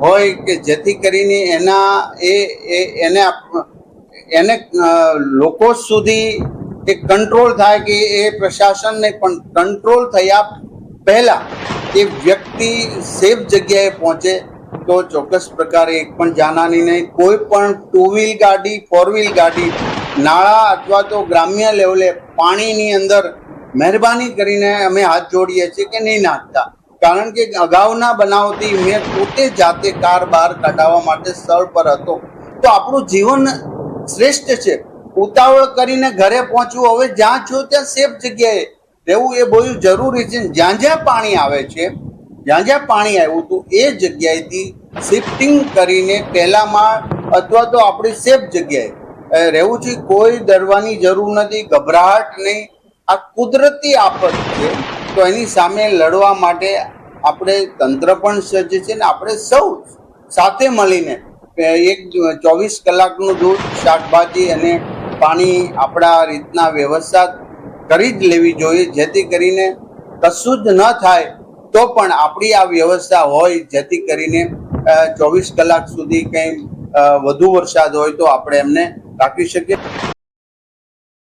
હોય કે જેથી કરીને એને લોકો સુધી એક કંટ્રોલ થાય કે એ પ્રશાસનને પણ કંટ્રોલ થયા પહેલા એ વ્યક્તિ સેફ જગ્યાએ પહોંચે તો ચોક્કસ પ્રકારે એક પણ જાનહાની નહીં. કોઈ પણ ટુ વ્હીલ ગાડી, ફોર વ્હીલ ગાડી નાળા અથવા તો ગ્રામ્ય લેવલે પાણીની અંદર મહેરબાની કરીને અમે હાથ જોડીએ છીએ કે નહીં નાખતા. કારણ કે અગાઉના બનાવથી મેં પોતે જાતે કાર બહાર કઢાવવા માટે સ્થળ પર હતો. તો આપણું જીવન શ્રેષ્ઠ છે. ઉતાવળ કરીને ઘરે પહોંચવું, હવે જ્યાં છો ત્યાં સેફ જગ્યાએ રહેવું એ બહુ જરૂરી છે. જ્યાં જ્યાં પાણી આવે છે, જ્યાં જ્યાં પાણી આવ્યું હતું એ જગ્યાએથી શિફ્ટિંગ કરીને પહેલા માળ અથવા તો આપણી સેફ જગ્યાએ રહેવું છે. કોઈ ડરવાની જરૂર નથી, ગભરાટ નહીં. આ કુદરતી આફત છે તો એની સામે લડવા માટે આપણે તંત્ર પણ સજ્જ છે ને આપણે સૌ સાથે મળીને એક 24 કલાકનું દૂધ, શાકભાજી અને પાણી આપણા રીતના વ્યવસ્થા કરી જ લેવી જોઈએ, જેથી કરીને કશું જ ન થાય તો પણ આપણી આ વ્યવસ્થા હોય, જેથી કરીને 24 કલાક સુધી કંઈ વધુ વરસાદ હોય તો આપણે એમને રાખી શકીએ.